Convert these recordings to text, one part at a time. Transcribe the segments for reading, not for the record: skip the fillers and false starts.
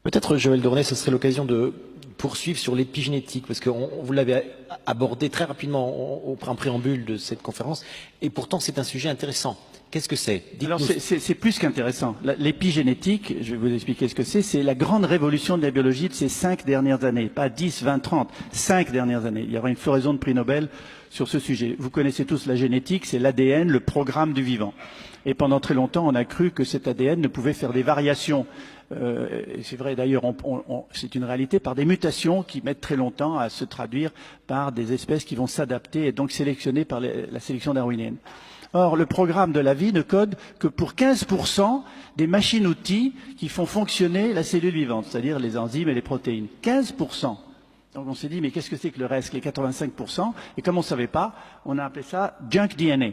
Peut-être, Joël Dornet, ce serait l'occasion de poursuivre sur l'épigénétique, parce que vous l'avez abordé très rapidement en préambule de cette conférence, et pourtant c'est un sujet intéressant. Qu'est-ce que c'est? Alors c'est plus qu'intéressant. L'épigénétique, je vais vous expliquer ce que c'est la grande révolution de la biologie de ces 5 dernières années, pas 10, 20, 30, 5 dernières années. Il y aura une floraison de prix Nobel sur ce sujet. Vous connaissez tous la génétique, c'est l'ADN, le programme du vivant. Et pendant très longtemps, on a cru que cet ADN ne pouvait faire des variations. C'est vrai d'ailleurs, c'est une réalité, par des mutations qui mettent très longtemps à se traduire par des espèces qui vont s'adapter et donc sélectionnées par la sélection darwinienne. Or, le programme de la vie ne code que pour 15% des machines-outils qui font fonctionner la cellule vivante, c'est-à-dire les enzymes et les protéines. 15%. Donc on s'est dit, mais qu'est-ce que c'est que le reste, les 85%? Et comme on ne savait pas, on a appelé ça junk DNA,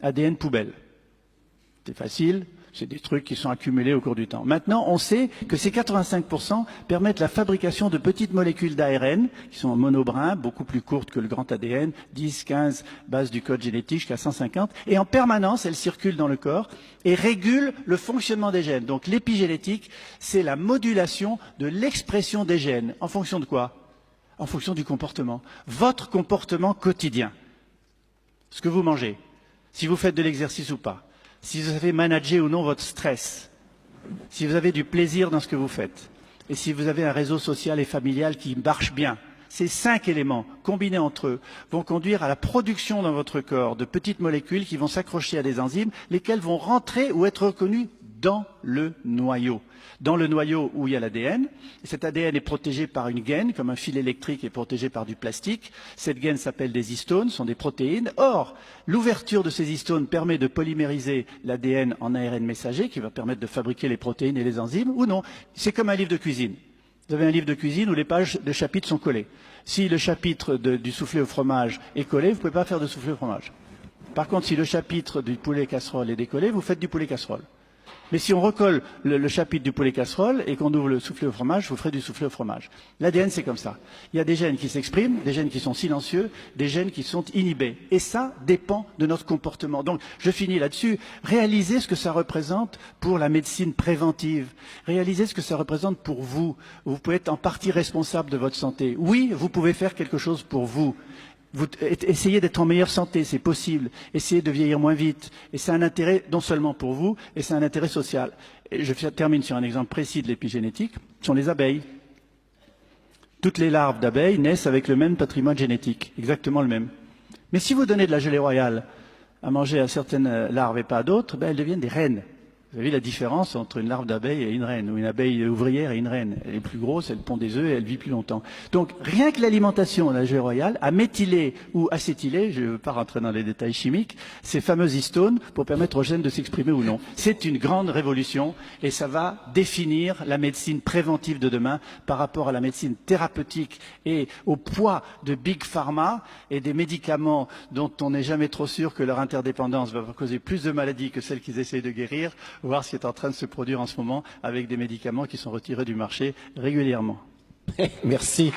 ADN poubelle. C'est facile, c'est des trucs qui sont accumulés au cours du temps. Maintenant, on sait que ces 85% permettent la fabrication de petites molécules d'ARN, qui sont en monobrins, beaucoup plus courtes que le grand ADN, 10, 15 bases du code génétique jusqu'à 150, et en permanence, elles circulent dans le corps et régulent le fonctionnement des gènes. Donc l'épigénétique, c'est la modulation de l'expression des gènes. En fonction de quoi? En fonction du comportement. Votre comportement quotidien. Ce que vous mangez, si vous faites de l'exercice ou pas, si vous avez managé ou non votre stress, si vous avez du plaisir dans ce que vous faites, et si vous avez un réseau social et familial qui marche bien. Ces 5 éléments, combinés entre eux, vont conduire à la production dans votre corps de petites molécules qui vont s'accrocher à des enzymes, lesquelles vont rentrer ou être reconnues dans le noyau. Dans le noyau où il y a l'ADN. Cet ADN est protégé par une gaine, comme un fil électrique est protégé par du plastique. Cette gaine s'appelle des histones, sont des protéines. Or, l'ouverture de ces histones permet de polymériser l'ADN en ARN messager, qui va permettre de fabriquer les protéines et les enzymes, ou non. C'est comme un livre de cuisine. Vous avez un livre de cuisine où les pages de chapitres sont collées. Si le chapitre du soufflé au fromage est collé, vous ne pouvez pas faire de soufflé au fromage. Par contre, si le chapitre du poulet casserole est décollé, vous faites du poulet casserole. Mais si on recolle le chapitre du poulet casserole et qu'on ouvre le soufflé au fromage, vous ferez du soufflé au fromage. L'ADN, c'est comme ça. Il y a des gènes qui s'expriment, des gènes qui sont silencieux, des gènes qui sont inhibés. Et ça dépend de notre comportement. Donc, je finis là-dessus. Réalisez ce que ça représente pour la médecine préventive. Réalisez ce que ça représente pour vous. Vous pouvez être en partie responsable de votre santé. Oui, vous pouvez faire quelque chose pour vous. Essayez d'être en meilleure santé, c'est possible. Essayez de vieillir moins vite. Et c'est un intérêt non seulement pour vous, et c'est un intérêt social. Et je termine sur un exemple précis de l'épigénétique, ce sont les abeilles. Toutes les larves d'abeilles naissent avec le même patrimoine génétique, exactement le même. Mais si vous donnez de la gelée royale à manger à certaines larves et pas à d'autres, elles deviennent des reines. Vous avez la différence entre une larve d'abeille et une reine, ou une abeille ouvrière et une reine. Elle est plus grosse, elle pond des œufs et elle vit plus longtemps. Donc, rien que l'alimentation de la gelée royale a méthylé ou acétylé, je ne veux pas rentrer dans les détails chimiques, ces fameuses histones pour permettre aux gènes de s'exprimer ou non. C'est une grande révolution et ça va définir la médecine préventive de demain par rapport à la médecine thérapeutique et au poids de Big Pharma et des médicaments dont on n'est jamais trop sûr que leur interdépendance va causer plus de maladies que celles qu'ils essayent de guérir. Voir ce qui est en train de se produire en ce moment avec des médicaments qui sont retirés du marché régulièrement. Merci.